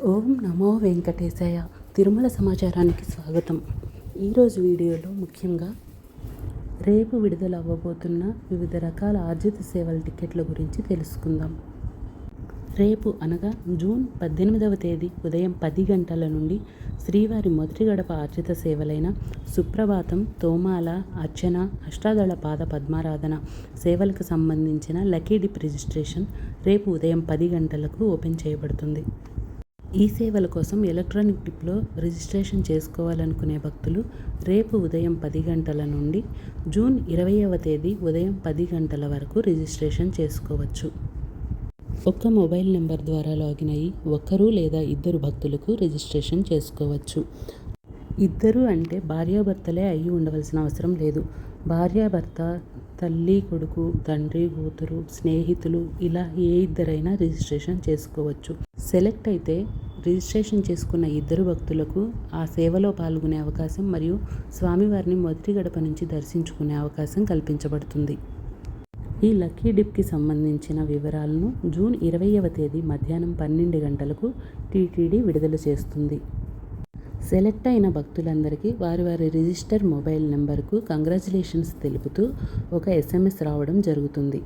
ఓం నమో వెంకటేశాయ. తిరుమల సమాచారానికి స్వాగతం. ఈరోజు వీడియోలో ముఖ్యంగా రేపు విడుదల అవ్వబోతున్న వివిధ రకాల ఆర్జిత సేవల టికెట్ల గురించి తెలుసుకుందాం. రేపు అనగా జూన్ 18వ తేదీ ఉదయం 10 గంటల నుండి శ్రీవారి మొదటి గడప ఆర్జిత సేవలైన సుప్రభాతం, తోమాల, అర్చన, అష్టాదళ పాద పద్మారాధన సేవలకు సంబంధించిన లక్కీ డిప్ రిజిస్ట్రేషన్ రేపు ఉదయం 10 గంటలకు ఓపెన్ చేయబడుతుంది. ఈ సేవల కోసం ఎలక్ట్రానిక్ డిప్లో రిజిస్ట్రేషన్ చేసుకోవాలనుకునే భక్తులు రేపు ఉదయం 10 గంటల నుండి జూన్ 20వ తేదీ ఉదయం 10 గంటల వరకు రిజిస్ట్రేషన్ చేసుకోవచ్చు. ఒక్క మొబైల్ నెంబర్ ద్వారా లాగిన్ అయ్యి ఒకరు లేదా ఇద్దరు భక్తులకు రిజిస్ట్రేషన్ చేసుకోవచ్చు. ఇద్దరు అంటే భార్యాభర్తలే అయ్యి ఉండవలసిన అవసరం లేదు. భార్యాభర్త, తల్లి కొడుకు, తండ్రి కూతురు, స్నేహితులు ఇలా ఏ ఇద్దరైనా రిజిస్ట్రేషన్ చేసుకోవచ్చు. సెలెక్ట్ అయితే రిజిస్ట్రేషన్ చేసుకున్న ఇద్దరు భక్తులకు ఆ సేవలో పాల్గొనే అవకాశం మరియు స్వామివారిని మొదటి గడప నుంచి దర్శించుకునే అవకాశం కల్పించబడుతుంది. ఈ లక్కీ డిప్కి సంబంధించిన వివరాలను జూన్ 20వ తేదీ మధ్యాహ్నం 12 గంటలకు టీటీడీ విడుదల చేస్తుంది. సెలెక్ట్ అయిన భక్తులందరికీ వారి రిజిస్టర్ మొబైల్ నెంబర్కు కంగ్రాచులేషన్స్ తెలుపుతూ ఒక SMS రావడం జరుగుతుంది.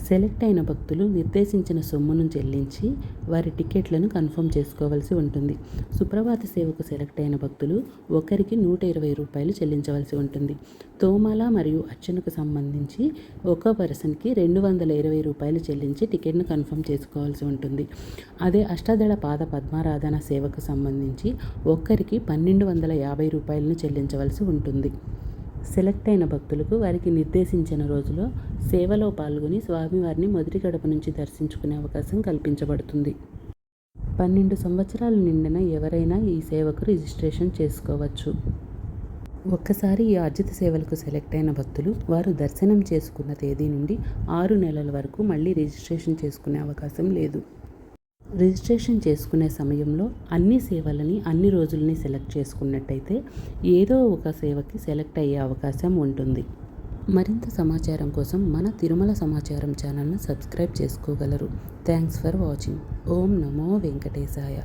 సెలెక్ట్ అయిన భక్తులు నిర్దేశించిన సొమ్మును చెల్లించి వారి టికెట్లను కన్ఫర్మ్ చేసుకోవాల్సి ఉంటుంది. సుప్రభాత సేవకు సెలెక్ట్ అయిన భక్తులు ఒకరికి 120 రూపాయలు చెల్లించవలసి ఉంటుంది. తోమాల మరియు అర్చనకు సంబంధించి ఒక పర్సన్కి 220 రూపాయలు చెల్లించి టికెట్ను కన్ఫర్మ్ చేసుకోవాల్సి ఉంటుంది. అదే అష్టాదళ పాద పద్మారాధన సేవకు సంబంధించి ఒక్కరికి 1250 రూపాయలను చెల్లించవలసి ఉంటుంది. సెలెక్ట్ అయిన భక్తులకు వారికి నిర్దేశించిన రోజులో సేవలో పాల్గొని స్వామివారిని మొదటి గడప నుంచి దర్శించుకునే అవకాశం కల్పించబడుతుంది. 12 సంవత్సరాలు నిండిన ఎవరైనా ఈ సేవకు రిజిస్ట్రేషన్ చేసుకోవచ్చు. ఒక్కసారి ఈ ఆర్జిత సేవలకు సెలెక్ట్ అయిన భక్తులు వారు దర్శనం చేసుకున్న తేదీ నుండి 6 నెలల వరకు మళ్ళీ రిజిస్ట్రేషన్ చేసుకునే అవకాశం లేదు. రిజిస్ట్రేషన్ చేసుకునే సమయంలో అన్ని సేవలని అన్ని రోజులని సెలెక్ట్ చేసుకున్నట్టయితే ఏదో ఒక సేవకి సెలెక్ట్ అయ్యే అవకాశం ఉంటుంది. మరింత సమాచారం కోసం మన తిరుమల సమాచారం ఛానల్ను సబ్స్క్రైబ్ చేసుకోగలరు. Thanks for watching. Om Namo Venkatesaya.